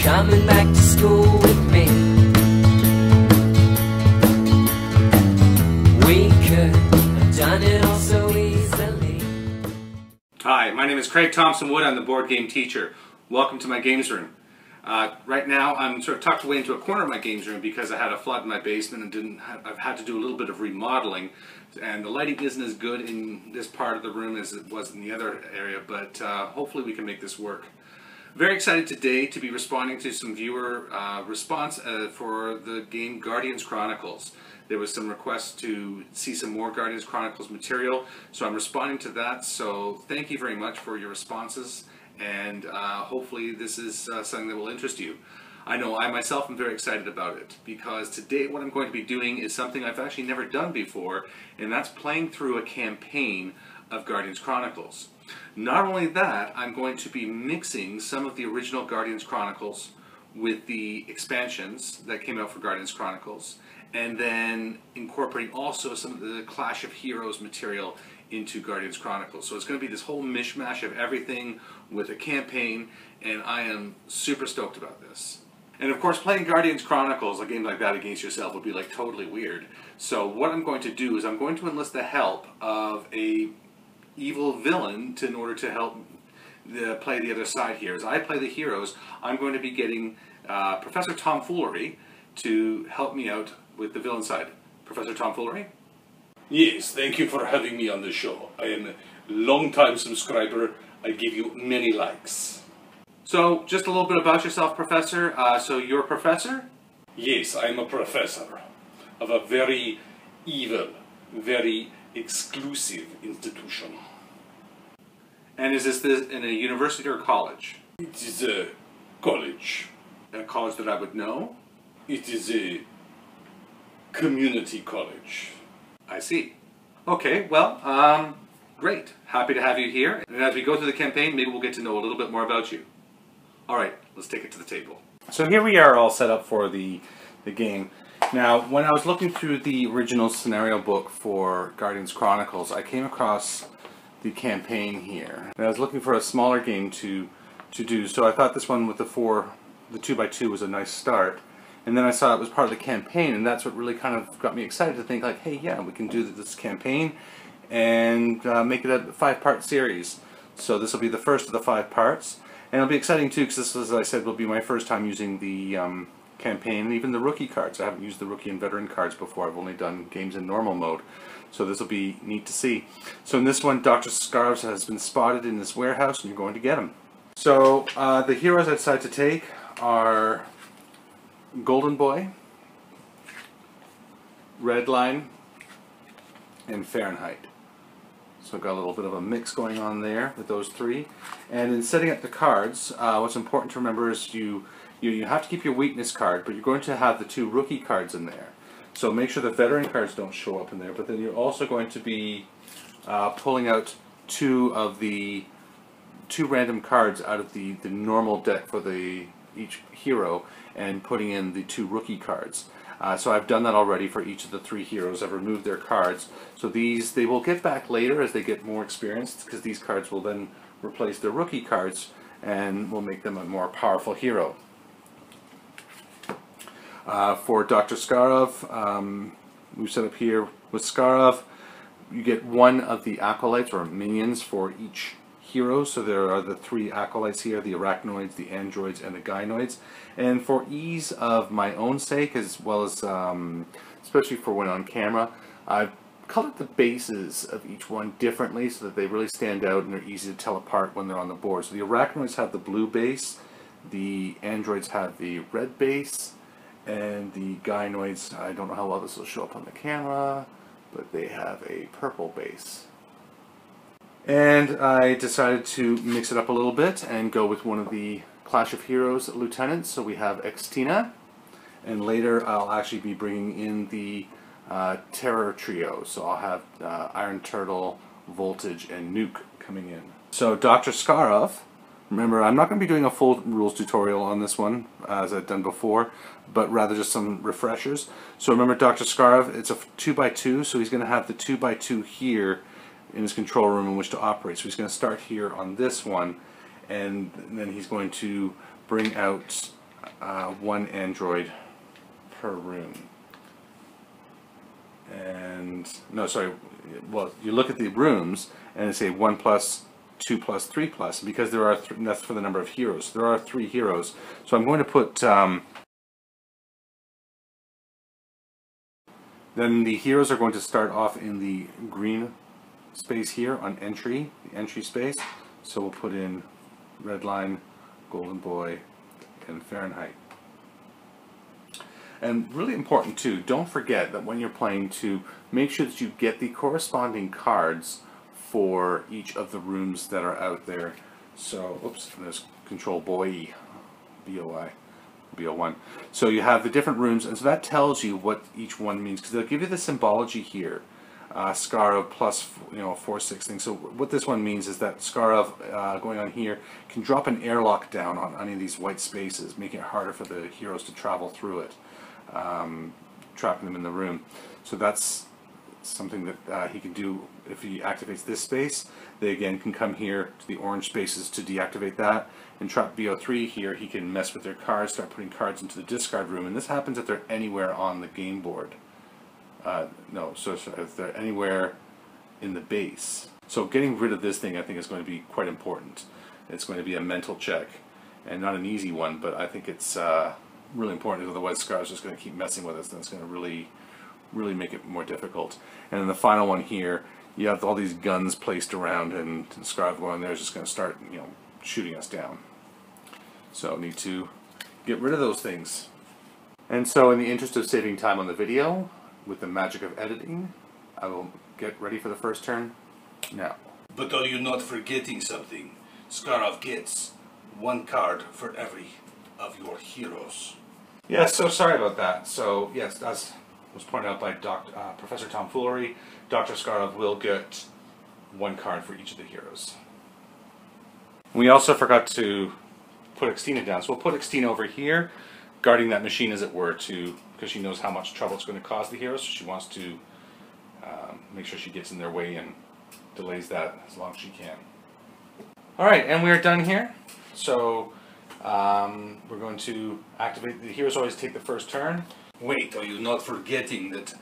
coming back to school with me. We could have done it all so easily. Hi, my name is Craig Thompson Wood. I'm the board game teacher. Welcome to my games room. Right now I'm sort of tucked away into a corner of my games room because I had a flood in my basement and I've had to do a little bit of remodeling, and the lighting isn't as good in this part of the room as it was in the other area, but hopefully we can make this work. Very excited today to be responding to some viewer response for the game Guardians Chronicles. There was some requests to see some more Guardians Chronicles material, so I'm responding to that. So thank you very much for your responses, and hopefully this is something that will interest you. I know I myself am very excited about it, because today what I'm going to be doing is something I've actually never done before, and that's playing through a campaign of Guardians Chronicles. Not only that, I'm going to be mixing some of the original Guardians Chronicles with the expansions that came out for Guardians Chronicles, and then incorporating also some of the Clash of Heroes material into Guardians Chronicles. So it's going to be this whole mishmash of everything with a campaign, and I am super stoked about this. And of course, playing Guardians Chronicles, a game like that against yourself, would be like totally weird. So what I'm going to do is I'm going to enlist the help of a evil villain in order to help play the other side here. As I play the heroes, I'm going to be getting Professor Tomfoolery to help me out with the villain side. Professor Tomfoolery? Yes, thank you for having me on the show. I am a long-time subscriber. I give you many likes. So, just a little bit about yourself, Professor. So you're a professor? Yes, I am a professor of a very evil, very exclusive institution. And is this in a university or college? It is a college. A college that I would know? It is a community college. I see. Okay, well, great. Happy to have you here. And as we go through the campaign, maybe we'll get to know a little bit more about you. All right, let's take it to the table. So here we are all set up for the game. Now, when I was looking through the original scenario book for Guardians Chronicles, I came across the campaign here. And I was looking for a smaller game to do, so I thought this one with the 2x2 was a nice start. And then I saw it was part of the campaign, and that's what really kind of got me excited to think like, hey, yeah, we can do this campaign and make it a 5-part series. So this will be the first of the 5 parts. And it'll be exciting too, because this, as I said, will be my first time using the campaign and even the rookie cards. I haven't used the rookie and veteran cards before. I've only done games in normal mode. So this will be neat to see. So in this one, Dr. Scarves has been spotted in this warehouse, and you're going to get him. So the heroes I decided to take are Golden Boy, Redline, and Fahrenheit. So I've got a little bit of a mix going on there with those 3. And in setting up the cards, what's important to remember is you have to keep your weakness card, but you're going to have the 2 rookie cards in there. So make sure the veteran cards don't show up in there, but then you're also going to be pulling out 2 random cards out of the normal deck for each hero and putting in the 2 rookie cards. So I've done that already for each of the 3 heroes. I've removed their cards. So they will get back later as they get more experienced, because these cards will then replace their rookie cards and will make them a more powerful hero. For Dr. Skarov, we've set up here with Skarov, you get 1 of the acolytes or minions for each hero. So there are the 3 acolytes here, the arachnoids, the androids, and the gynoids. And for ease of my own sake, as well as especially for when on camera, I've colored the bases of each one differently so that they really stand out and they're easy to tell apart when they're on the board. So the arachnoids have the blue base, the androids have the red base, and the gynoids, I don't know how well this will show up on the camera, but they have a purple base. And I decided to mix it up a little bit and go with one of the Clash of Heroes lieutenants. So we have Xtina, and later I'll actually be bringing in the Terror Trio. So I'll have Iron Turtle, Voltage, and Nuke coming in. So Dr. Skarov, remember I'm not going to be doing a full rules tutorial on this one as I've done before, but rather just some refreshers. So remember Dr. Skarov, it's a 2x2, so he's going to have the 2x2 here in his control room in which to operate. So he's going to start here on this one, and then he's going to bring out one android per room. And no, sorry. Well, you look at the rooms and they say 1 plus, 2 plus, 3 plus, because there are that's for the number of heroes. There are 3 heroes, so I'm going to put. Then the heroes are going to start off in the green space here on entry, the entry space. So we'll put in Redline, Golden Boy, and Fahrenheit. And really important too, don't forget that when you're playing to make sure that you get the corresponding cards for each of the rooms that are out there. So, oops, there's Control Boy, B-O-I, B-O-1. So you have the different rooms, and so that tells you what each one means, because they'll give you the symbology here. Scar of plus, 4, 6 things. So what this one means is that Scar of going on here can drop an airlock down on any of these white spaces, making it harder for the heroes to travel through it, trapping them in the room. So that's something that he can do if he activates this space. They again can come here to the orange spaces to deactivate that. And trap BO3 here, he can mess with their cards, start putting cards into the discard room, and this happens if they're anywhere on the game board. So if they're anywhere in the base. So getting rid of this thing, I think, is going to be quite important. It's going to be a mental check, and not an easy one, but I think it's really important, because otherwise Scar's just going to keep messing with us, and it's going to really make it more difficult. And then the final one here, you have all these guns placed around, and Scar going there is just going to start, shooting us down. So need to get rid of those things. And so in the interest of saving time on the video, with the magic of editing, I will get ready for the first turn now. But are you not forgetting something? Skarov gets 1 card for every of your heroes. Yes, so sorry about that. So yes, as was pointed out by Professor Tomfoolery, Dr. Skarov will get 1 card for each of the heroes. We also forgot to put Xtina down, so we'll put Xtina over here, guarding that machine, as it were, because she knows how much trouble it's going to cause the heroes, so she wants to make sure she gets in their way and delays that as long as she can. Alright, and we're done here. So we're going to activate. The heroes always take the first turn. Wait, are you not forgetting that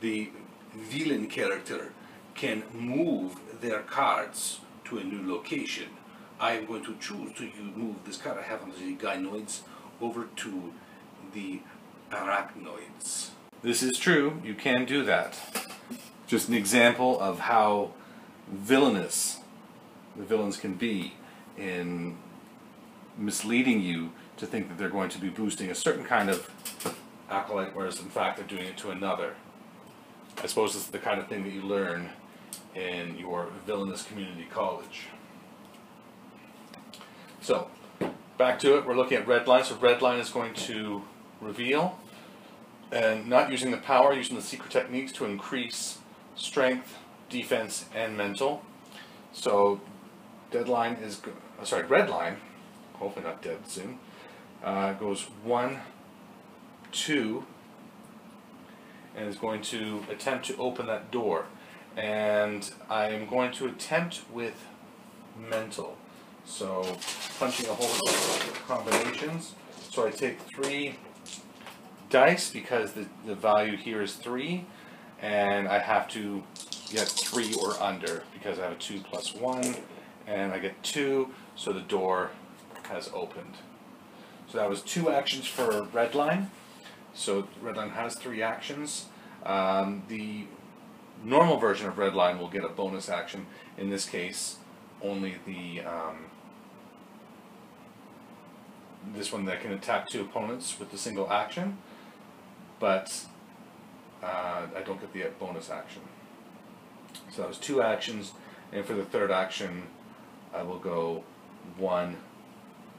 the villain character can move their cards to a new location? I am going to choose to move this card I have on the gynoids over to the arachnoids. This is true, you can do that. Just an example of how villainous the villains can be in misleading you to think that they're going to be boosting a certain kind of acolyte, whereas in fact they're doing it to another. I suppose this is the kind of thing that you learn in your villainous community college. So, back to it, we're looking at Redline. So Redline is going to reveal, and not using the power, using the secret techniques to increase strength, defense, and mental. So Redline, hopefully not dead soon, goes 1, 2, and is going to attempt to open that door. And I am going to attempt with mental. So punching a whole bunch of combinations. So I take 3 dice, because the value here is 3, and I have to get 3 or under, because I have a 2 plus 1, and I get 2, so the door has opened. So that was 2 actions for Redline. So Redline has 3 actions. The normal version of Redline will get a bonus action. In this case, only the this one that can attack 2 opponents with the single action, but I don't get the bonus action. So that was 2 actions, and for the 3rd action I will go 1,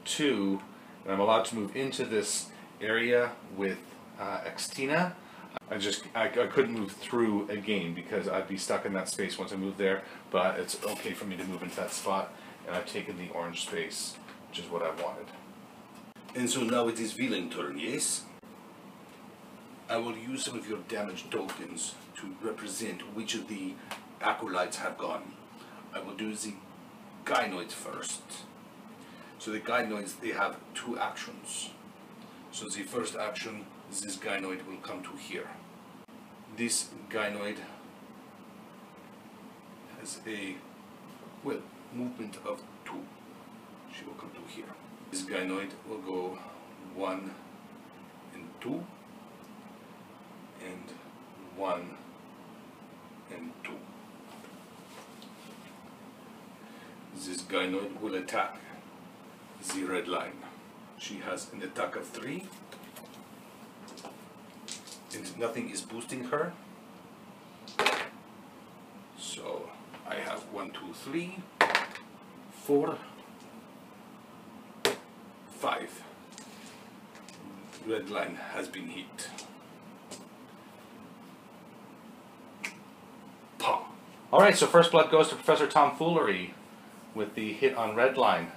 2, and I'm allowed to move into this area with Xtina. I couldn't move through again, because I'd be stuck in that space once I moved there, but it's okay for me to move into that spot, and I've taken the orange space, which is what I wanted. And so now it is villain turn, yes? I will use some of your damage tokens to represent which of the acolytes have gone. I will do the gynoids first. So the gynoids, they have 2 actions. So the first action, this gynoid will come to here. This gynoid has a, well, movement of 2. She will come to here. This gynoid will go 1 and 2 and 1 and 2. This gynoid will attack the red line. She has an attack of 3 and nothing is boosting her. So I have 1, 2, 3, 4, 5. Red line has been hit. Pa. Alright, so first blood goes to Professor Tomfoolery with the hit on red line.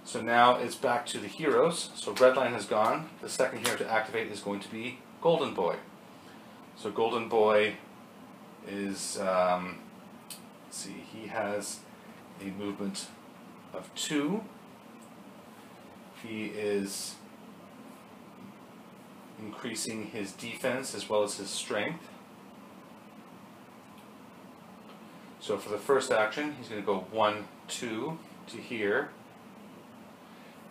So now it's back to the heroes. So red line has gone. The second hero to activate is going to be Golden Boy. So Golden Boy is, let's see, he has a movement of 2. He is increasing his defense as well as his strength. So for the first action, he's going to go 1, 2 to here.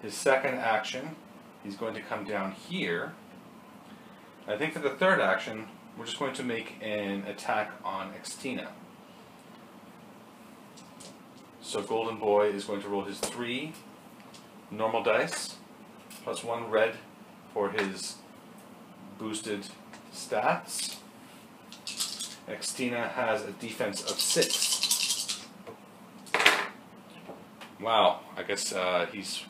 His second action, he's going to come down here. I think for the third action, we're just going to make an attack on Xtina. So Golden Boy is going to roll his 3 normal dice, plus 1 red for his boosted stats. Xtina has a defense of 6. Wow, I guess he's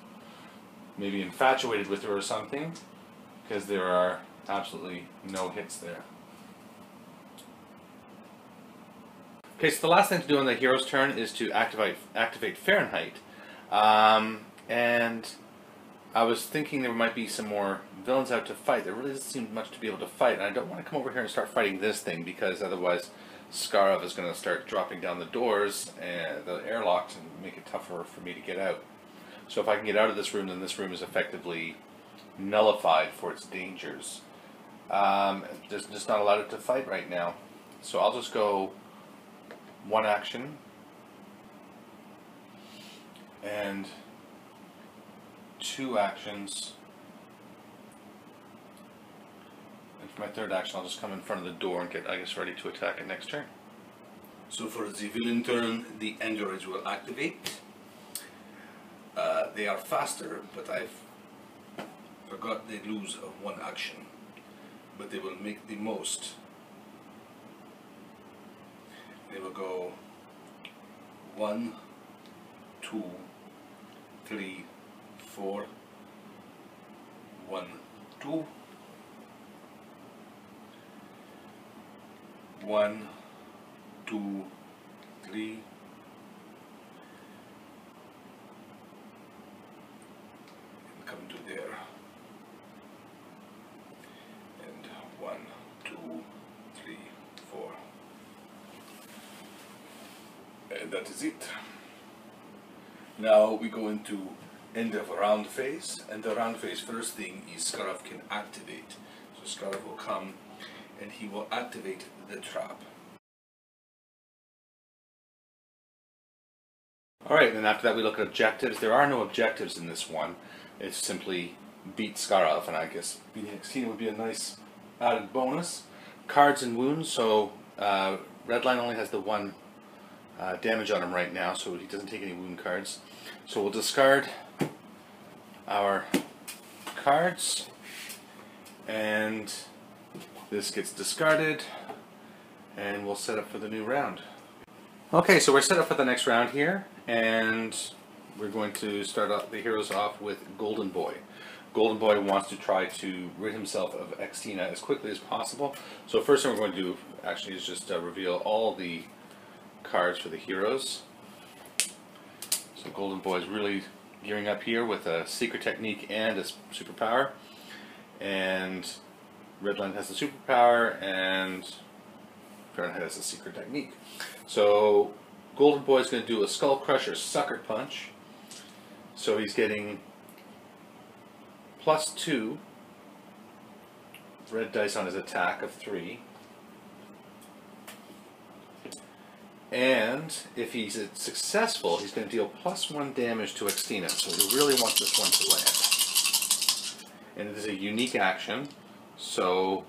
maybe infatuated with her or something, because there are absolutely no hits there. Okay, so the last thing to do on the hero's turn is to activate Fahrenheit. And I was thinking there might be some more villains out to fight. There really doesn't seem much to be able to fight, and I don't want to come over here and start fighting this thing, because otherwise Skarov is going to start dropping down the doors and the airlocks and make it tougher for me to get out. So if I can get out of this room, then this room is effectively nullified for its dangers. There's just not allowed to fight right now. So I'll just go 1 action and 2 actions. And for my third action, I'll just come in front of the door and get, I guess, ready to attack it next turn. So for the villain turn, the androids will activate. They are faster, but I forgot they lose 1 action. But they will make the most. They will go 1, 2, 3, 4, 1, 2, 1, 2, 3, and come to there, and 1, 2, 3, 4, and that is it. Now we go into end of round phase, and the round phase first thing is Skarov can activate. So Skarov will come and he will activate the trap. Alright, and after that we look at objectives. There are no objectives in this one. It's simply beat Skarov, and I guess beating Xtina would be a nice added bonus. Cards and wounds, so Redline only has the 1 damage on him right now, so he doesn't take any wound cards. So we'll discard our cards, and this gets discarded, and we'll set up for the new round. Okay, so we're set up for the next round here, and we're going to start out the heroes off with Golden Boy. Golden Boy wants to try to rid himself of Xtina as quickly as possible. So first thing we're going to do actually is just reveal all the cards for the heroes. So Golden Boy is really gearing up here with a secret technique and a superpower, and Redline has the superpower and Fahrenheit has a secret technique. So Golden Boy is going to do a Skull Crusher Sucker Punch. So he's getting +2 red dice on his attack of 3. And if he's successful, he's going to deal +1 damage to Xtina. So you really want this one to land. And it is a unique action, so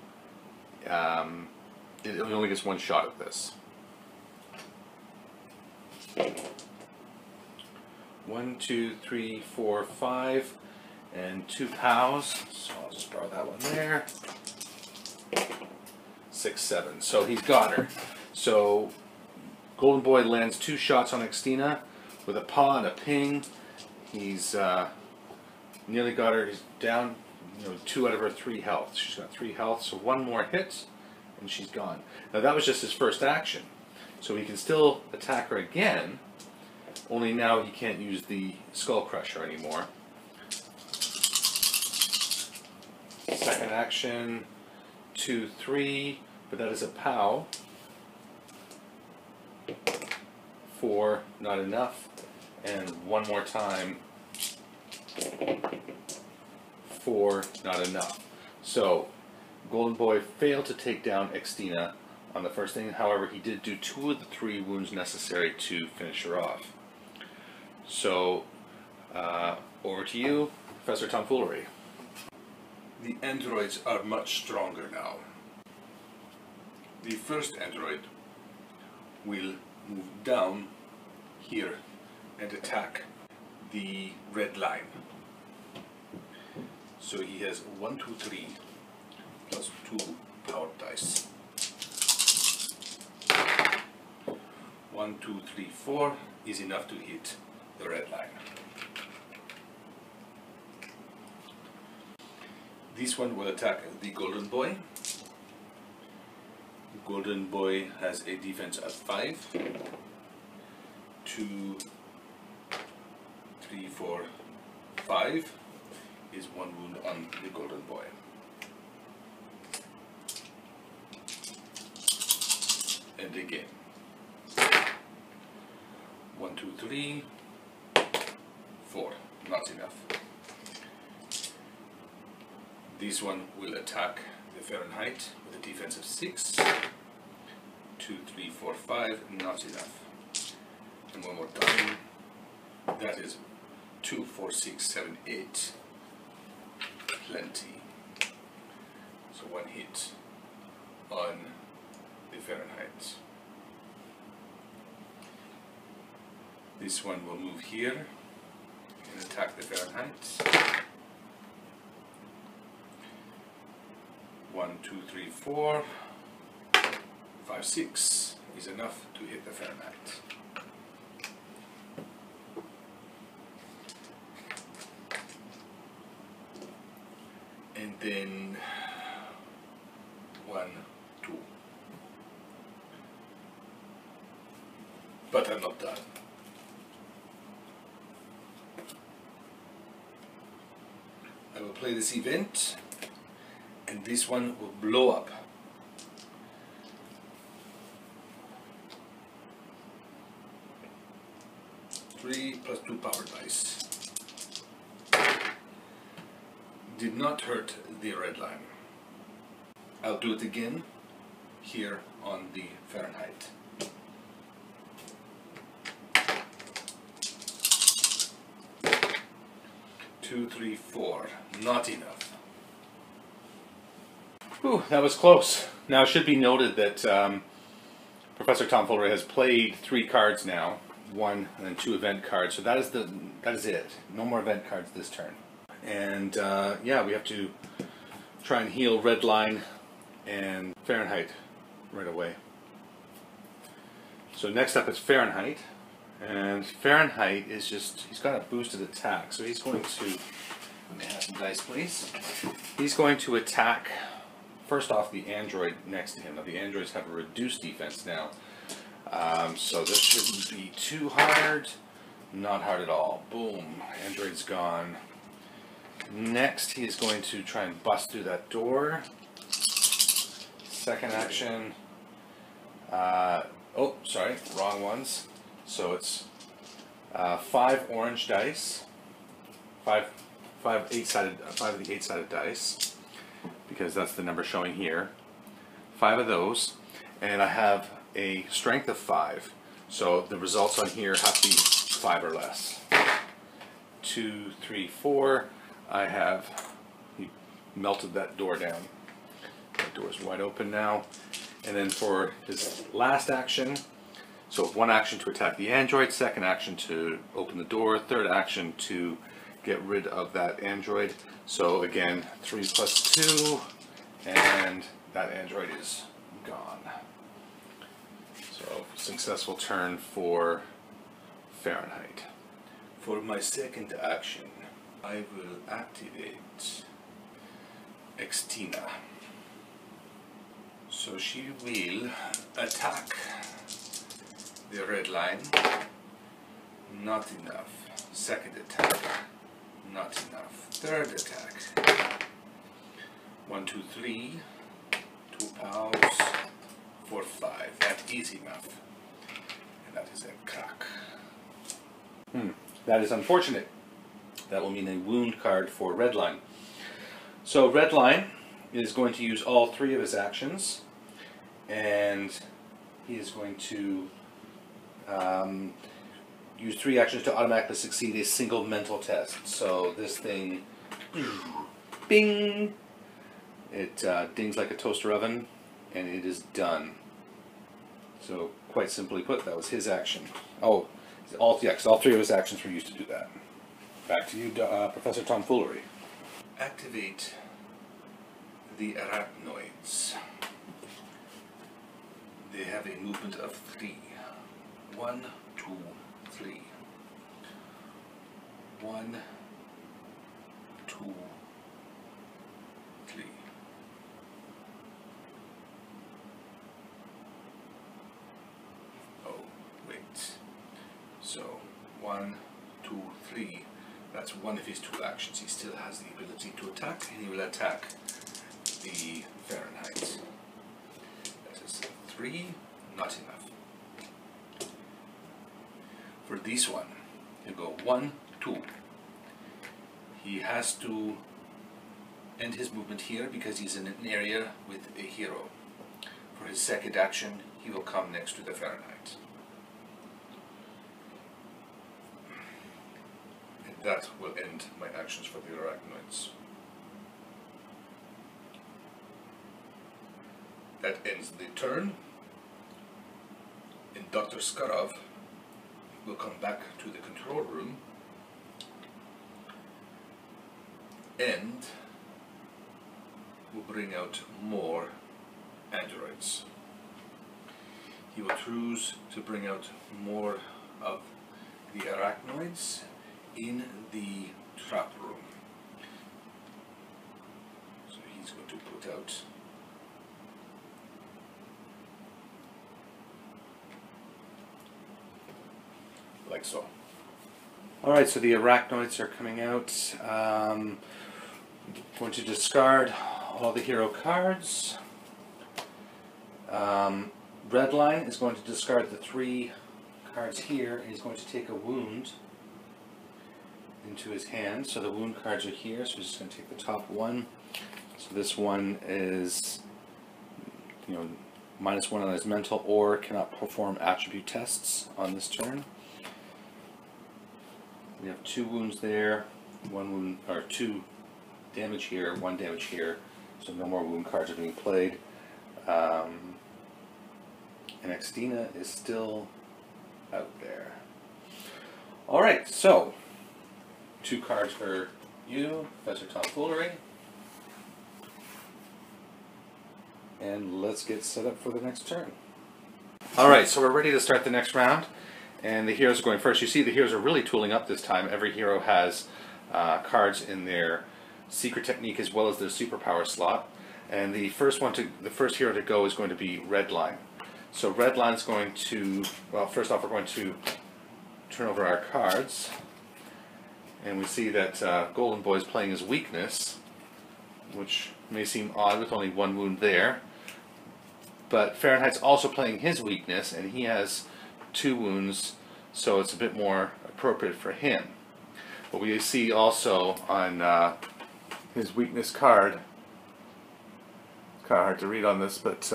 it only gets 1 shot at this. 1, 2, 3, 4, 5, and 2 POWs. So I'll just borrow that one there. 6, 7. So he's got her. So Golden Boy lands 2 shots on Xtina with a paw and a ping. He's nearly got her. He's down, 2 out of her 3 health. She's got 3 health, so 1 more hit, and she's gone. Now that was just his first action, so he can still attack her again. Only now he can't use the Skull Crusher anymore. Second action, 2, 3, but that is a POW. 4, not enough, and 1 more time, 4, not enough. So Golden Boy failed to take down Xtina on the first thing. However, he did do 2 of the 3 wounds necessary to finish her off. So over to you, Professor Tomfoolery. The androids are much stronger now. The first android will move down here and attack the red line. So he has 1, 2, 3 plus 2 power dice. 1, 2, 3, 4 is enough to hit the red line. This one will attack the Golden Boy. Golden Boy has a defense of 5. 2, 3, 4, 5 is 1 wound on the Golden Boy. And again. 1, 2, 3, 4. Not enough. This one will attack the Fahrenheit with a defense of 6. 2, 3, 4, 5. Not enough. And 1 more time. That is 2, 4, 6, 7, 8. Plenty. So 1 hit on the Fahrenheit. This one will move here and attack the Fahrenheit. 1, 2, 3, 4, 5, 6 is enough to hit the Fahrenheit. And then 1, 2. But I'm not done. I will play this event, and this one will blow up. Three plus 2 power dice. Did not hurt the red line. I'll do it again here on the Fahrenheit. Two, 3, 4. Not enough. Whew, that was close. Now it should be noted that Professor Tomfoolery has played 3 cards now, 1 and then 2 event cards. So that is it. No more event cards this turn. And yeah, we have to try and heal red line and Fahrenheit right away. So next up is Fahrenheit. And Fahrenheit is just, he's got a boosted attack, so he's going to, let me have some dice please. He's going to attack, first off, the android next to him. Now the androids have a reduced defense now, so this shouldn't be too hard. Not hard at all. Boom, android's gone. Next he is going to try and bust through that door. Second action, oh sorry, wrong ones. So it's 5 orange dice, 5 five of the eight-sided dice, because that's the number showing here. 5 of those, and I have a strength of 5. So the results on here have to be 5 or less. 2, 3, 4. I have melted that door down. That door is wide open now. And then for his last action, so 1 action to attack the android, 2nd action to open the door, 3rd action to get rid of that android. So again, 3 plus 2, and that android is gone. So successful turn for Fahrenheit. For my 2nd action, I will activate Xtina. So she will attack the red line. Not enough. 2nd attack. Not enough. 3rd attack. 1, 2, 3. 2 pows. 4, 5. That is enough. And that is a crack. That is unfortunate. That will mean a wound card for Redline. So Redline is going to use all 3 of his actions, and he is going to use 3 actions to automatically succeed a single mental test. So this thing, bing, it dings like a toaster oven, and it is done. So quite simply put, that was his action. Oh, all 3 of his actions were used to do that. Back to you, Professor Tomfoolery. Activate the arachnoids. They have a movement of 3. 1, 2, 3. 1, 2, 3. Oh, wait. So 1, 2, 3. That's 1 of his 2 actions. He still has the ability to attack, and he will attack the Fahrenheit. That is 3, not enough. For this one, he'll go 1, 2. He has to end his movement here because he's in an area with a hero. For his 2nd action, he will come next to the Fahrenheit. And that will end my actions for the arachnoids. That ends the turn, and Dr. Skarov will come back to the control room and will bring out more androids. He will choose to bring out more of the arachnoids in the trap room. So he's going to put out like so. Alright, so the arachnoids are coming out. Going to discard all the hero cards. Redline is going to discard the 3 cards here, and he's going to take a wound into his hand. So the wound cards are here, so he's just going to take the top one. So this one is, -1 on his mental, or cannot perform attribute tests on this turn. We have 2 wounds there, 1 wound, or 2 damage here, 1 damage here, so no more wound cards are being played. And Xtina is still out there. Alright, so 2 cards for you, Professor Tomfoolery. And let's get set up for the next turn. Alright, so we're ready to start the next round. And the heroes are going first. You see the heroes are really tooling up this time. Every hero has cards in their secret technique as well as their superpower slot. And the first hero to go is going to be Redline. So Redline's going to, well, first off we're going to turn over our cards. And we see that Golden Boy is playing his weakness, which may seem odd with only 1 wound there. But Fahrenheit's also playing his weakness, and he has 2 wounds, so it's a bit more appropriate for him. But we see also on his weakness card, it's kind of hard to read on this, but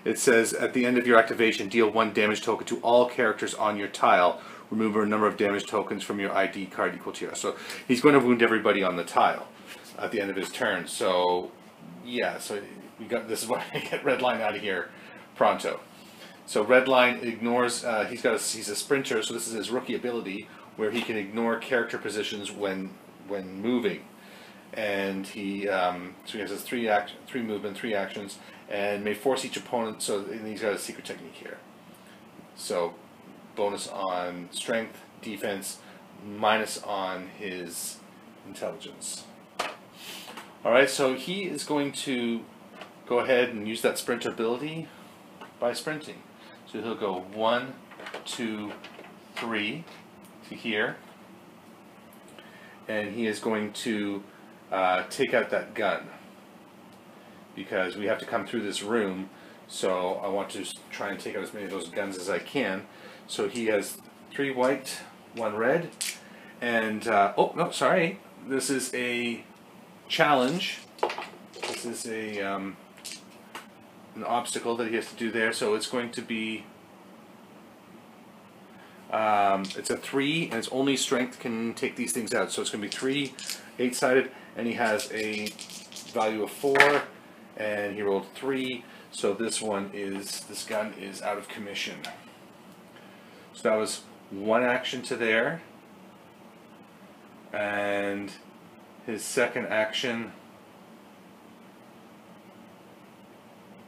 it says at the end of your activation, deal 1 damage token to all characters on your tile. Remove a number of damage tokens from your ID card equal to yours. So he's going to wound everybody on the tile at the end of his turn. So yeah, so we got this is why I get Redline out of here pronto. So Redline ignores. He's a sprinter, so this is his rookie ability where he can ignore character positions when moving, and he so he has his 3 movement, 3 actions, and may force each opponent. So and he's got a secret technique here. So bonus on strength, defense, minus on his intelligence. Alright, so he is going to go ahead and use that sprinter ability by sprinting. So he'll go 1, 2, 3 to here. And he is going to take out that gun. Because we have to come through this room, so I want to try and take out as many of those guns as I can. So he has 3 white, 1 red, and oh no, sorry, this is a challenge. This is a an obstacle that he has to do there. So it's going to be it's a 3, and it's only strength can take these things out. So it's going to be 3 8-sided, and he has a value of 4, and he rolled 3. So this gun is out of commission. So that was 1 action to there, and his second action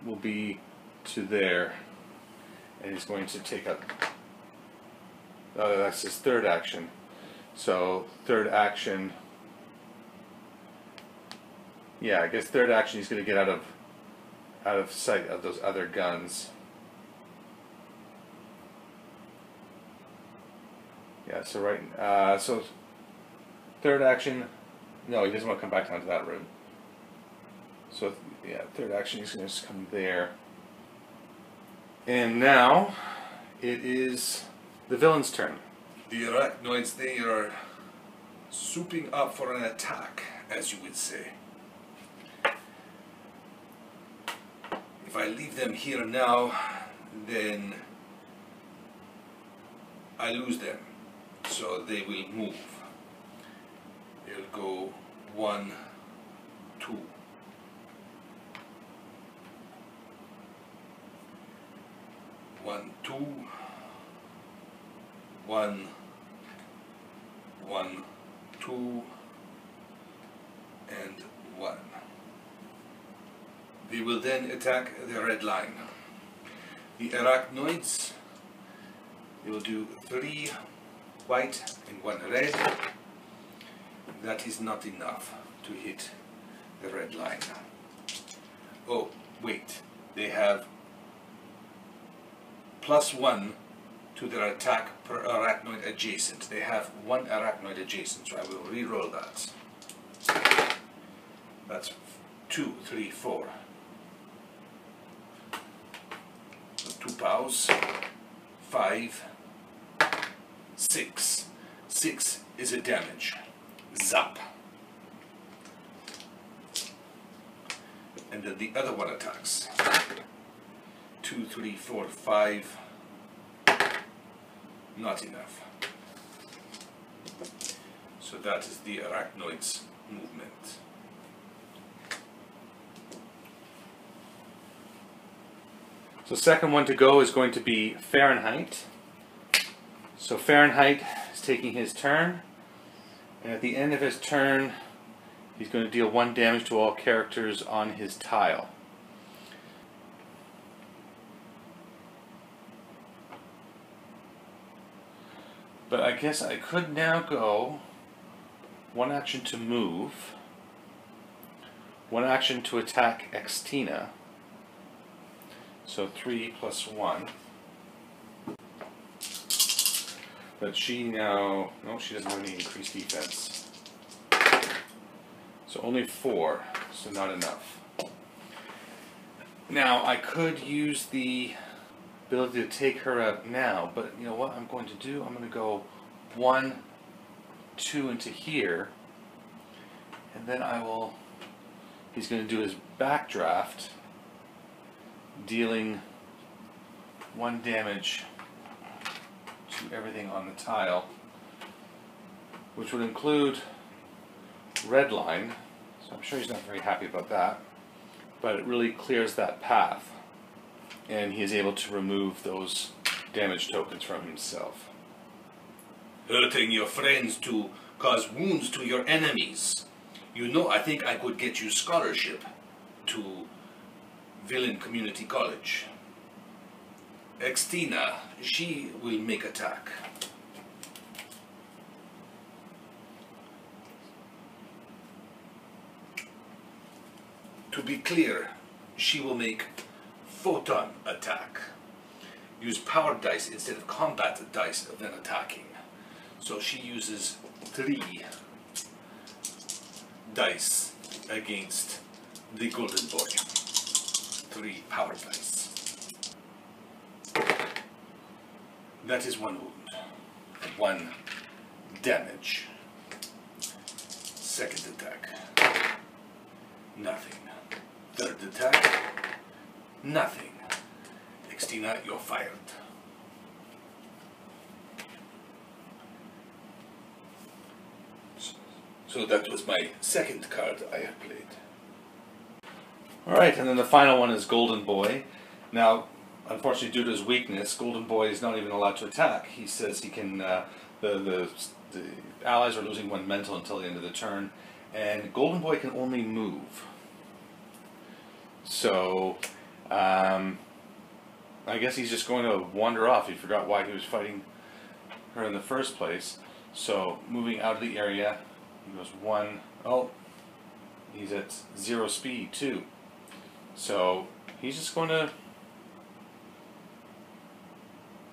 will be to there, and he's going to take up. Oh, that's his third action. So third action. Yeah, I guess third action he's going to get out of sight of those other guns. Yeah, so so third action, no, he doesn't want to come back down to that room. So yeah, third action, he's going to just come there. And now it is the villain's turn. The arachnoids, they are swooping up for an attack, as you would say. If I leave them here now, then I lose them. So they will move. They'll go 1, 2. 1, 2. 1, 1, 2, and 1. They will then attack the red line. The arachnoids, they will do 3 white and 1 red. That is not enough to hit the red line. Oh, wait. They have +1 to their attack per arachnoid adjacent. They have 1 arachnoid adjacent, so I will re-roll that. That's 2, 3, 4. So 2 pows. 5, 6. 6 is a damage. Zap. And then the other one attacks. 2, 3, 4, 5. Not enough. So that is the arachnoid's movement. So second one to go is going to be Fahrenheit. So Fahrenheit is taking his turn, and at the end of his turn he's going to deal 1 damage to all characters on his tile. But I guess I could now go 1 action to move, 1 action to attack Xtina. So 3 + 1. But she now, no, she doesn't have any increased defense. So only 4, so not enough. Now I could use the ability to take her out now, but you know what I'm going to do? I'm going to go 1, 2 into here, and then he's going to do his backdraft, dealing 1 damage to everything on the tile, which would include red line, so I'm sure he's not very happy about that, but it really clears that path, and he is able to remove those damage tokens from himself. Hurting your friends to cause wounds to your enemies. You know, I think I could get you scholarship to Villain Community College. Extina, she will make attack. To be clear, she will make photon attack. Use power dice instead of combat dice when attacking. So she uses 3 dice against the golden boy. 3 power dice. That is 1 wound. 1 damage. Second attack. Nothing. Third attack. Nothing. Extina, you're fired. So that was my second card I have played. Alright, and then the final one is Golden Boy. Now, unfortunately, due to his weakness, Golden Boy is not even allowed to attack. He says he can, the allies are losing 1 mental until the end of the turn, and Golden Boy can only move. So, I guess he's just going to wander off. He forgot why he was fighting her in the first place. So, moving out of the area, he goes 1, oh, he's at 0 speed too. So, he's just going to,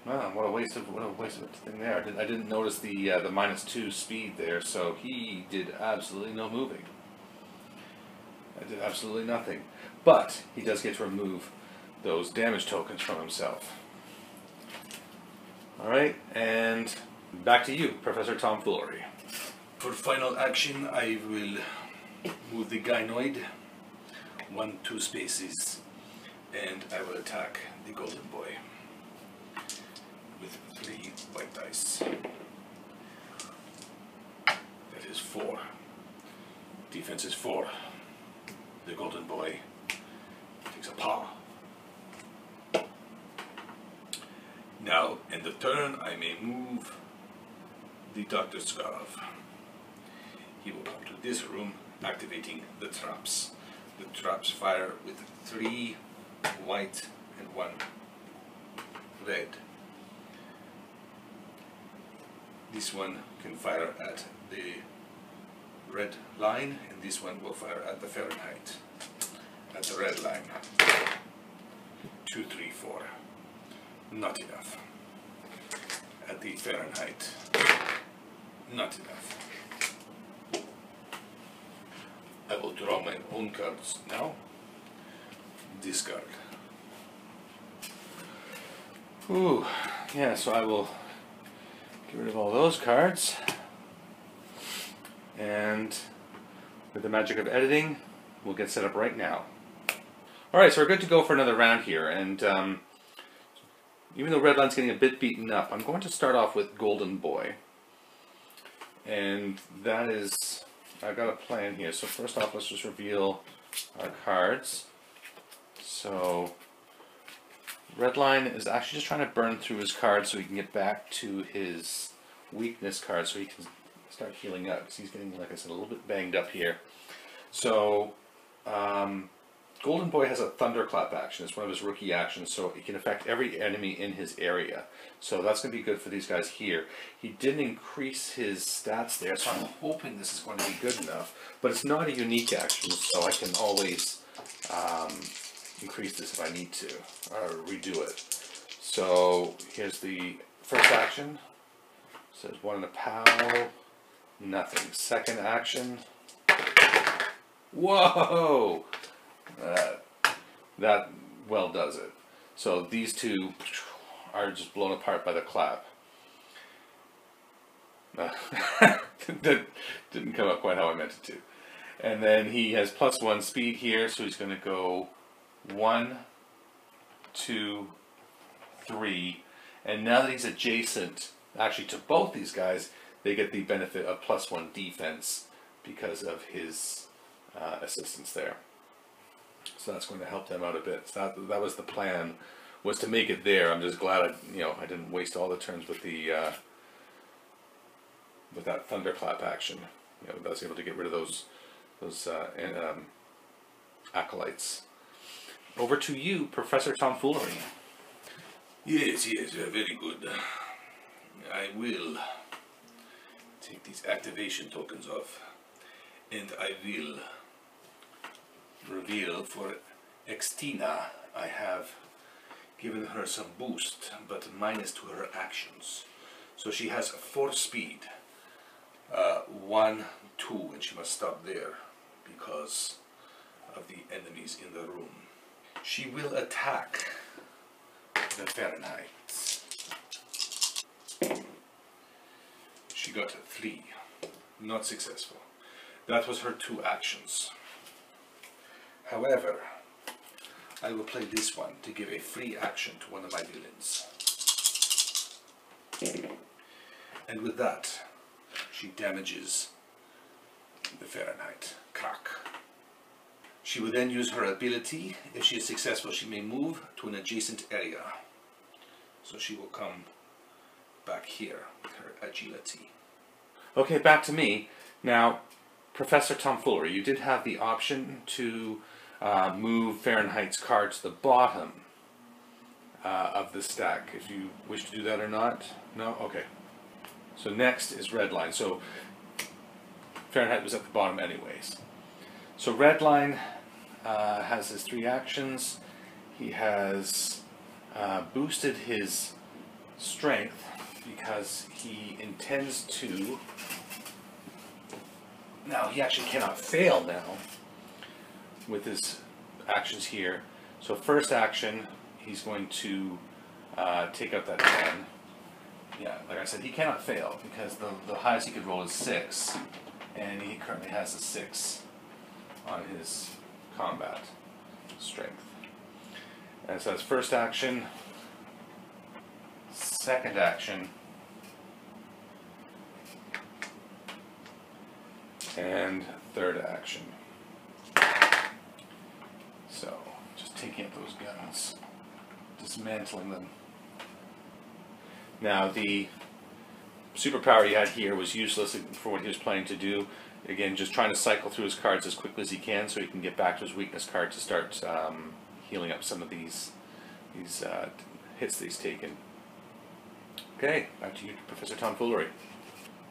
wow, what a waste of a thing there. I didn't notice the -2 speed there, so he did absolutely no moving. I did absolutely nothing. But he does get to remove those damage tokens from himself. Alright, and back to you, Professor Tomfoolery. For final action, I will move the gynoid 1-2 spaces, and I will attack the golden boy with 3 white dice. That is 4. Defense is 4. The golden boy takes a paw. Now, in the turn, I may move the Dr. Scarf. He will come to this room, activating the traps. The traps fire with 3 white and 1 red. This one can fire at the red line, and this one will fire at the Fahrenheit. At the red line. 2, 3, 4. Not enough. At the Fahrenheit. Not enough. I will draw my own cards now. Discard. Ooh, yeah, so I will get rid of all those cards. And with the magic of editing, we'll get set up right now. Alright, so we're good to go for another round here. And even though Red Line's getting a bit beaten up, I'm going to start off with Golden Boy. And that is, I've got a plan here. So first off, let's just reveal our cards. So Red Line is actually just trying to burn through his cards so he can get back to his weakness card so he can start healing up, because he's getting, like I said, a little bit banged up here. So Golden Boy has a Thunderclap action. It's one of his rookie actions, so it can affect every enemy in his area. So that's going to be good for these guys here. He didn't increase his stats there, so I'm hoping this is going to be good enough. But it's not a unique action, so I can always increase this if I need to, or redo it. So here's the first action. It says 1 in a POW, nothing. Second action. Whoa! That well does it. So these two are just blown apart by the clap. That didn't come out quite how I meant it to. And then he has +1 speed here, so he's going to go 1, 2, 3. And now that he's adjacent, actually to both these guys, they get the benefit of +1 defense because of his assistance there. So that's going to help them out a bit. So that was the plan, was to make it there. I'm just glad I didn't waste all the turns with the with that thunderclap action. I was able to get rid of those acolytes. Over to you, Professor Tomfoolery. Yes, very good. I will take these activation tokens off, and I will reveal for Extina. I have given her some boost, but minus to her actions. So she has 4 speed, 1, 2, and she must stop there because of the enemies in the room. She will attack the Fahrenheit. She got 3, not successful. That was her 2 actions. However, I will play this one to give a free action to one of my villains. And with that, she damages the Fahrenheit. Crack. She will then use her ability. If she is successful, she may move to an adjacent area. So she will come back here with her agility. Okay, back to me. Now, Professor Tomfoolery, you did have the option to move Fahrenheit's card to the bottom of the stack, if you wish to do that or not. No? Okay. So next is Redline. So Fahrenheit was at the bottom anyways. So Redline has his 3 actions. He has boosted his strength because he intends to... Now, he actually cannot fail now with his actions here. So first action, he's going to take out that 10. Yeah, like I said, he cannot fail because the highest he could roll is 6, and he currently has a 6 on his combat strength. And so that's first action, second action, and third action. So, just taking out those guns, dismantling them. Now, the superpower he had here was useless for what he was planning to do. Again, just trying to cycle through his cards as quickly as he can so he can get back to his weakness card to start healing up some of these hits that he's taken. Okay, back to you, Professor Tomfoolery.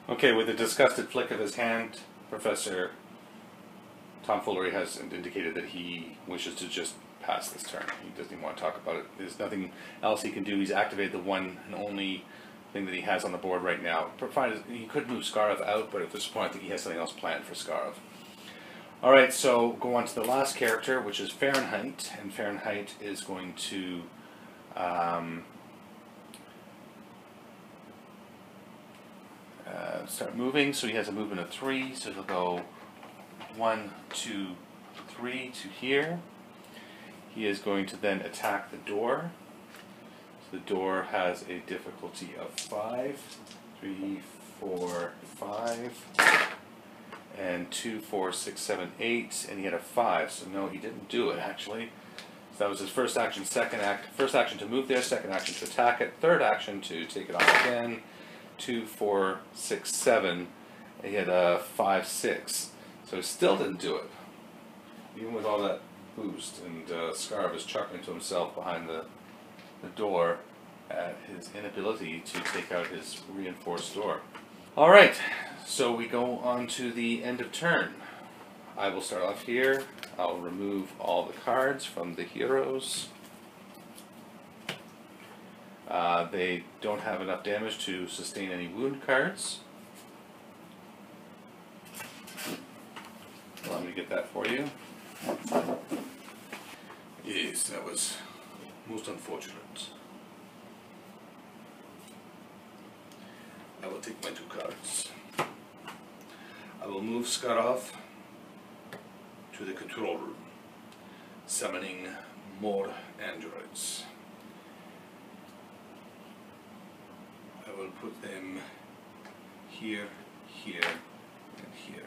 Okay, with a disgusted flick of his hand, Professor Tomfoolery has indicated that he wishes to just pass this turn. He doesn't even want to talk about it. There's nothing else he can do. He's activated the one and only thing that he has on the board right now. Provided he could move Scarov out, but at this point I think he has something else planned for Scarov. Alright, so go on to the last character, which is Fahrenheit, and Fahrenheit is going to start moving. So he has a movement of 3, so he'll go 1, 2, 3 to here. He is going to then attack the door. So the door has a difficulty of 5, 3, 4, 5, and 2, 4, 6, 7, 8, and he had a 5. So no, he didn't do it actually. So that was his first action, first action to move there, second action to attack it, third action to take it off again. 2, 4, 6, 7. And he had a 5, 6. So he still didn't do it, even with all that boost. And Scarv is chuckling to himself behind the door at his inability to take out his reinforced door. Alright, so we go on to the end of turn. I will start off here. I'll remove all the cards from the heroes. They don't have enough damage to sustain any wound cards. Allow me to get that for you. Yes, that was most unfortunate. I will take my 2 cards. I will move Skarov to the control room, summoning more androids. I will put them here, here, and here.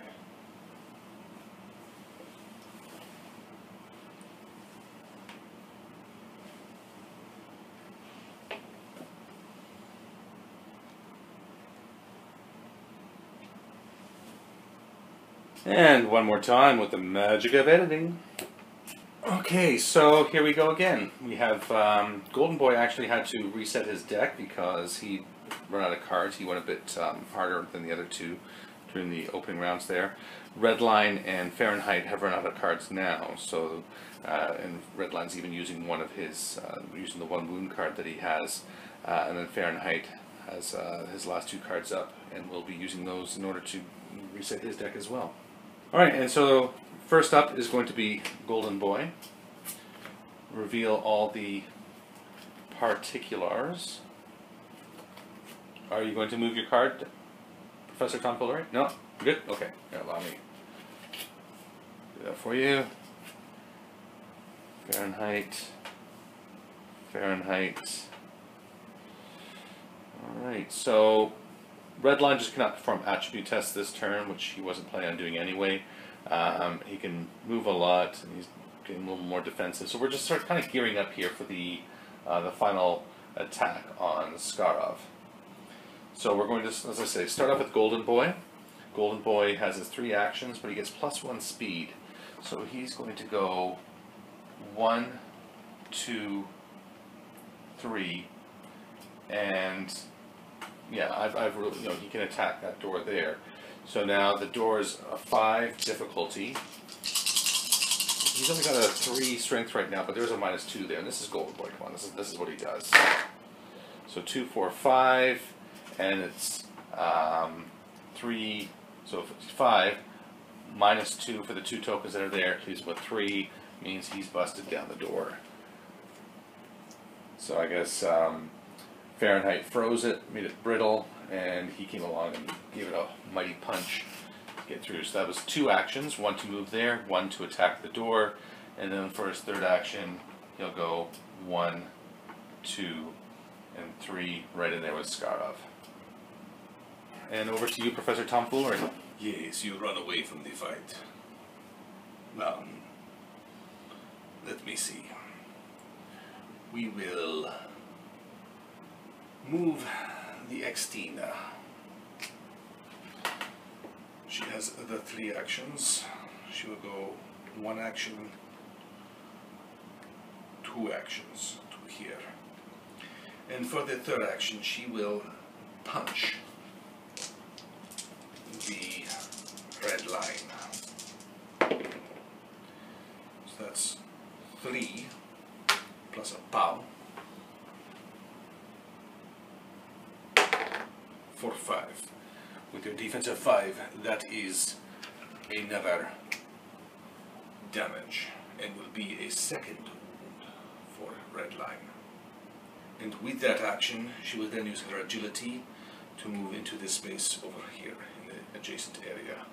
And one more time with the magic of editing. Okay, so here we go again. We have Golden Boy actually had to reset his deck because he run out of cards. He went a bit harder than the other two during the opening rounds there. Redline and Fahrenheit have run out of cards now, so and Redline's even using one of his, using the one wound card that he has, and then Fahrenheit has his last two cards up, and will be using those in order to reset his deck as well. Alright, and so first up is going to be Golden Boy. Reveal all the particulars. Are you going to move your card, Professor Tomfoolery? No? Good? Okay. Here, allow me do that for you. Fahrenheit. Fahrenheit. Alright, so Redline just cannot perform attribute tests this turn, which he wasn't planning on doing anyway. He can move a lot, and he's getting a little more defensive. So we're just sort of kind of gearing up here for the final attack on Skarov. So we're going to, as I say, start off with Golden Boy. Golden Boy has his 3 actions, but he gets +1 speed. So he's going to go 1, 2, 3, and yeah, I've really, you know, he can attack that door there. So now the door is a 5 difficulty. He's only got a 3 strength right now, but there's a -2 there, and this is Golden Boy. Come on, this is what he does. So 2, 4, 5, and it's 3. So if it's 5 -2 for the 2 tokens that are there. Leaves with 3, means he's busted down the door. So I guess Fahrenheit froze it, made it brittle, and he came along and gave it a mighty punch to get through. So that was 2 actions, 1 to move there, 1 to attack the door, and then for his 3rd action, he'll go 1, 2, and 3 right in there with Skarov. And over to you, Professor Tomfoolery. Yes, you run away from the fight. Now, let me see. We will move the Extina. She has the 3 actions. She will go 1 action, 2 actions to here. And for the 3rd action, she will punch the red line. So that's 3 plus a pow for 5. With your defense of 5, that is another damage, and will be a 2nd wound for red line. And with that action, she will then use her agility to move into this space over here in the adjacent area.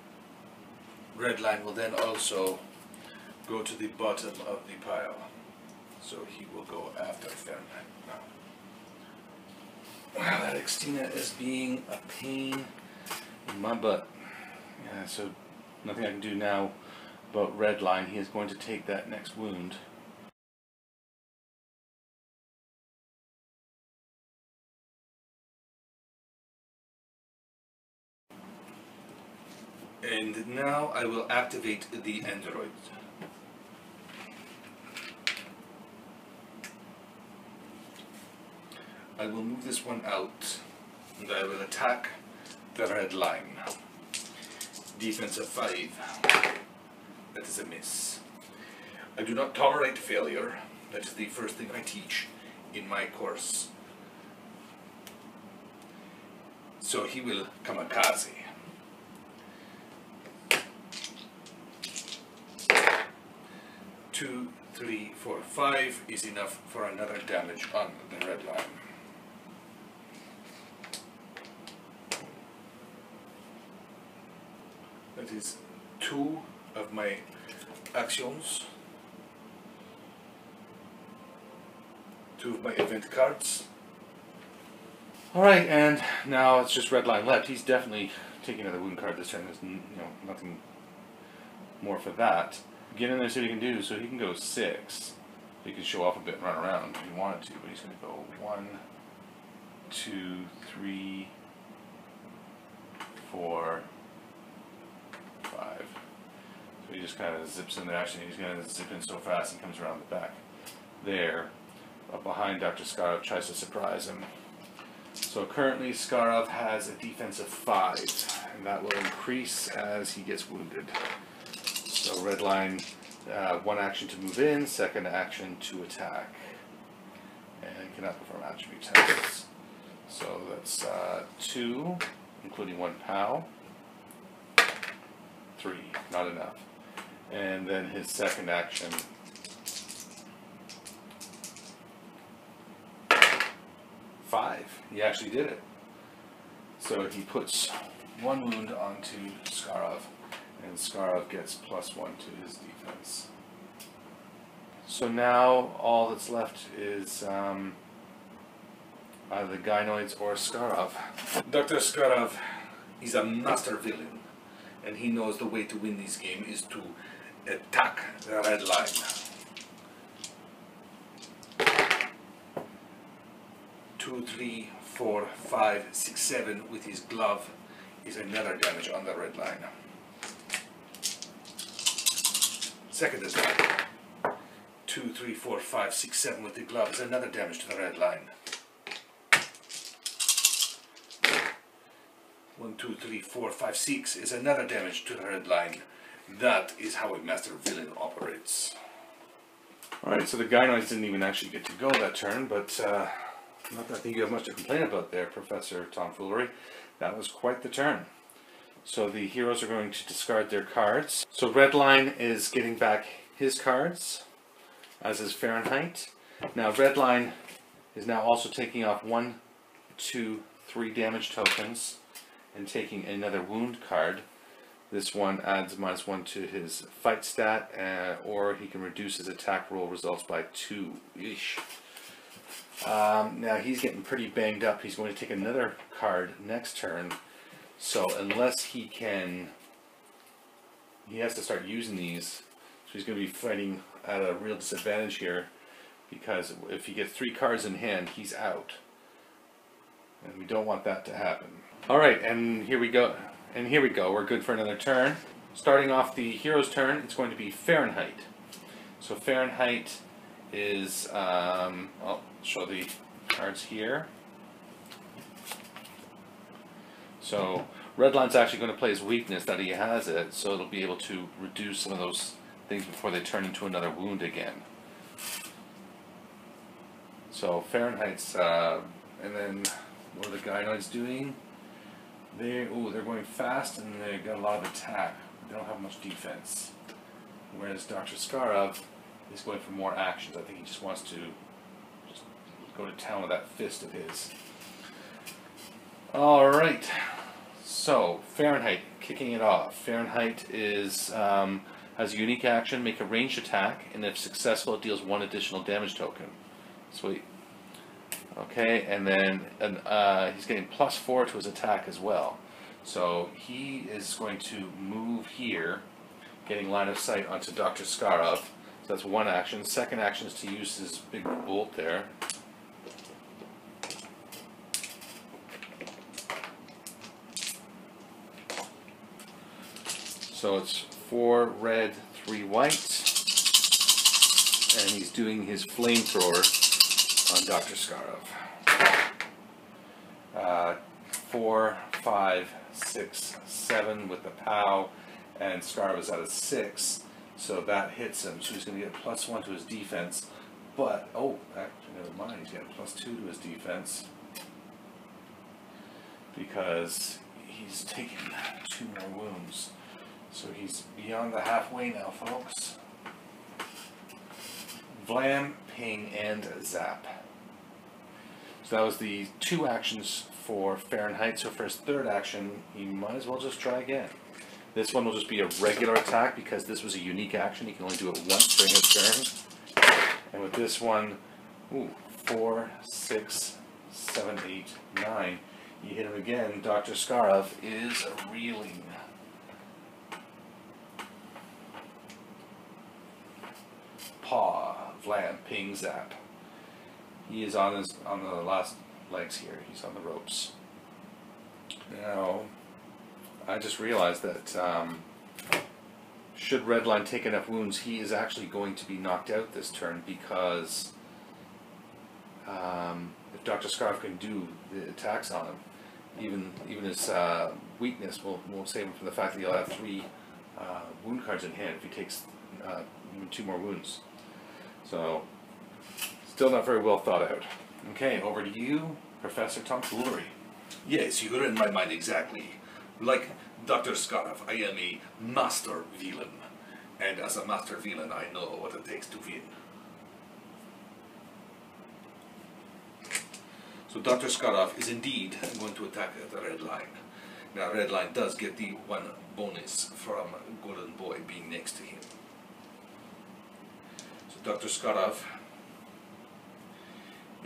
Redline will then also go to the bottom of the pile, so he will go after Fahrenheit now. Wow, that Extina is being a pain in my butt. Yeah, so nothing I can do now about Redline. He is going to take that next wound. And now I will activate the android. I will move this one out, and I will attack the red line. Defense of 5. That is a miss. I do not tolerate failure. That is the first thing I teach in my course. So he will kamikaze. 2, 3, 4, 5 is enough for another damage on the red line. That is 2 of my actions, 2 of my event cards. Alright, and now it's just red line left. He's definitely taking another wound card this turn. There's nothing more for that. Get in there, see what he can do. So he can go 6. He can show off a bit and run around if he wanted to, but he's going to go 1, 2, 3, 4, 5. So he just kind of zips in there. Actually, he's going to zip in so fast he comes around the back there. Behind Dr. Skarov, tries to surprise him. So currently Skarov has a defense of 5, and that will increase as he gets wounded. So red line, 1 action to move in, 2nd action to attack, and cannot perform attribute tests. So that's 2, including 1 POW, 3, not enough. And then his 2nd action, 5. He actually did it. So he puts 1 wound onto Skarov, and Skarov gets +1 to his defense. So now all that's left is either the Gynoids or Skarov. Dr. Skarov is a master villain, and he knows the way to win this game is to attack the red line. 2, 3, 4, 5, 6, 7 with his glove is another damage on the red line. 2nd attack. 2, 3, 4, 5, 6, 7 with the glove is another damage to the red line. 1, 2, 3, 4, 5, 6 is another damage to the red line. That is how a master villain operates. Alright, so the Gynoids didn't even actually get to go that turn, but not that I think you have much to complain about there, Professor Tomfoolery. That was quite the turn. So the heroes are going to discard their cards. So red line is getting back his cards, as is Fahrenheit. Now red line is now also taking off 1, 2, 3 damage tokens and taking another wound card. This one adds -1 to his fight stat, or he can reduce his attack roll results by 2. Eesh. Now he's getting pretty banged up. He's going to take another card next turn. So unless he has to start using these. So he's going to be fighting at a real disadvantage here, because if he gets 3 cards in hand, he's out. And we don't want that to happen. Alright, and here we go. And here we go. We're good for another turn. Starting off the hero's turn, it's going to be Fahrenheit. So Fahrenheit is, I'll show the cards here. So Redline's actually going to play his weakness, that he has it, so it'll be able to reduce some of those things before they turn into another wound again. So Fahrenheit's, and then what are the Gynoids doing? They're going fast and they've got a lot of attack. They don't have much defense. Whereas Dr. Skarov is going for more actions. I think he just wants to just go to town with that fist of his. Alright, so Fahrenheit, kicking it off. Fahrenheit is has a unique action, make a ranged attack, and if successful it deals 1 additional damage token. Sweet. Okay, and then he's getting +4 to his attack as well. So he is going to move here, getting line of sight onto Dr. Skarov. So that's 1 action. 2nd action is to use his big bolt there. So it's 4 red, 3 white, and he's doing his flamethrower on Dr. Skarov. 4, 5, 6, 7 with the POW, and Skarov is at a 6, so that hits him. So he's going to get +1 to his defense, but, oh, actually, never mind, he's getting +2 to his defense, because he's taken 2 more wounds. So he's beyond the halfway now, folks. Vlam, ping, and zap. So that was the 2 actions for Fahrenheit. So for his 3rd action, he might as well just try again. This one will just be a regular attack because this was a unique action. He can only do it once during his turn. And with this one, 4, 6, 7, 8, 9. You hit him again. Dr. Skarov is reeling. Paw, Vlam, ping, zap. He is on the last legs here. He's on the ropes. Now, I just realized that should Redline take enough wounds, he is actually going to be knocked out this turn because if Dr. Scarf can do the attacks on him, even his weakness won't save him from the fact that he'll have 3 wound cards in hand if he takes 2 more wounds. So, still not very well thought out. Okay, over to you, Professor Tomfoolery. Yes, you read my mind exactly. Like Dr. Skarov, I am a master villain. And as a master villain, I know what it takes to win. So Dr. Skarov is indeed going to attack the red line. Now, red line does get the 1 bonus from Golden Boy being next to him. So Dr. Skarov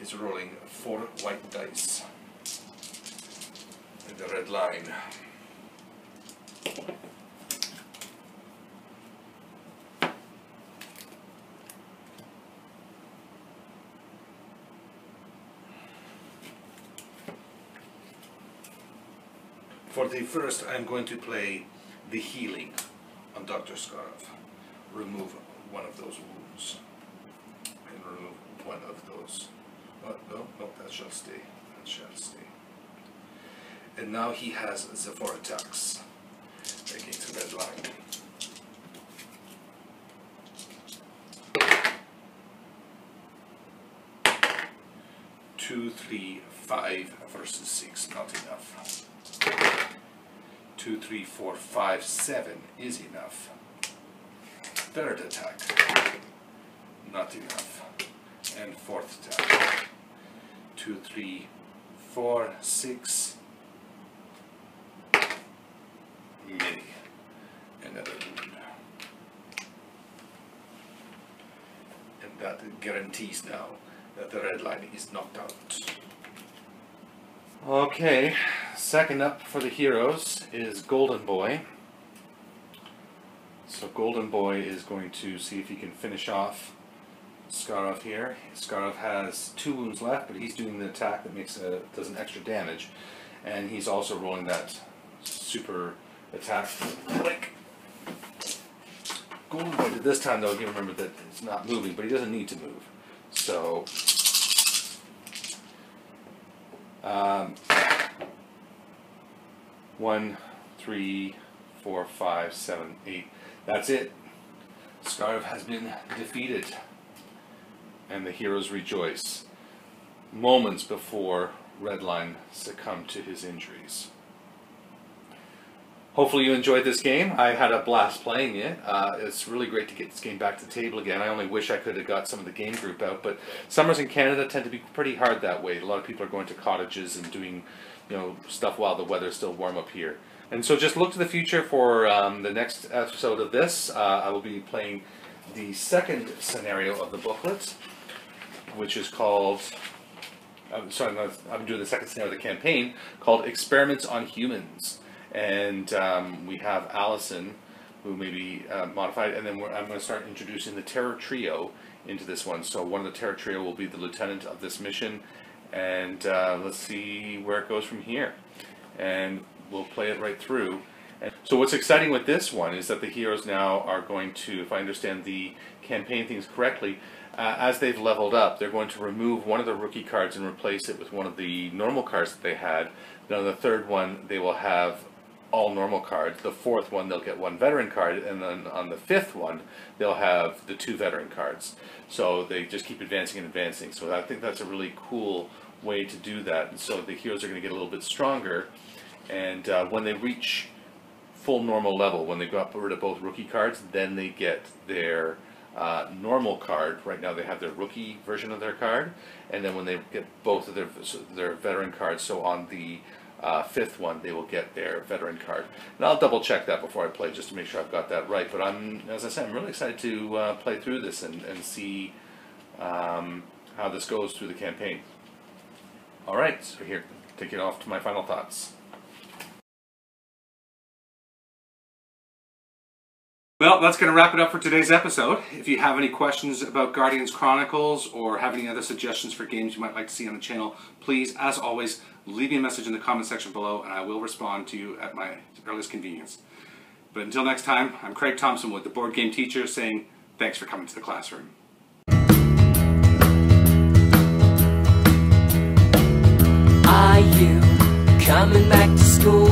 is rolling 4 white dice. And the red line for the first, I'm going to play the healing on Dr. Skarov. Remove 1 of those wounds. And remove 1 of those. Oh, no, that shall stay. That shall stay. And now he has the 4 attacks against the red line. Two, 3, 5 versus 6, not enough. 2, 3, 4, 5, 7 is enough. Third attack, not enough. And 4th attack, 2, 3, 4, 6, mini. Another wound. And that guarantees now that the red line is knocked out. Okay, second up for the heroes is Golden Boy. So Golden Boy is going to see if he can finish off Skarov here. Skarov has 2 wounds left, but he's doing the attack that does an extra damage. And he's also rolling that super attack. Like Golden Boy did this time, though, you remember that it's not moving, but he doesn't need to move. So 1, 3, 4, 5, 7, 8. That's it. Skarov has been defeated. And the heroes rejoice. Moments before Redline succumbed to his injuries. Hopefully you enjoyed this game. I had a blast playing it. It's really great to get this game back to the table again. I only wish I could have got some of the game group out, but summers in Canada tend to be pretty hard that way. A lot of people are going to cottages and doing, stuff while the weather's still warm up here. And so just look to the future for the next episode of this. I will be playing the second scenario of the booklet, which is called... I'm doing the second scenario of the campaign, called Experiments on Humans. And we have Allison, who may be modified, and then I'm going to start introducing the Terror Trio into this one. So one of the Terror Trio will be the lieutenant of this mission, and let's see where it goes from here. And we'll play it right through. And so what's exciting with this one is that the heroes now are going to, if I understand the campaign things correctly, as they've leveled up, they're going to remove one of the rookie cards and replace it with one of the normal cards that they had. Then on the third one, they will have all normal cards. The 4th one, they'll get 1 veteran card, and then on the 5th one, they'll have the 2 veteran cards. So they just keep advancing and advancing. So I think that's a really cool way to do that. And so the heroes are going to get a little bit stronger, and when they reach full normal level, when they got rid of both rookie cards, then they get their normal card. Right now they have their rookie version of their card, and then when they get both of their veteran cards, so on the fifth one, they will get their veteran card. And I'll double check that before I play just to make sure I've got that right. But as I said, I'm really excited to play through this and see how this goes through the campaign. All right, so here, take it off to my final thoughts. Well, that's going to wrap it up for today's episode. If you have any questions about Guardians Chronicles or have any other suggestions for games you might like to see on the channel, please, as always, leave me a message in the comment section below and I will respond to you at my earliest convenience. But until next time, I'm Craig Thompson Wood, the board game teacher, saying thanks for coming to the classroom. Are you coming back to school?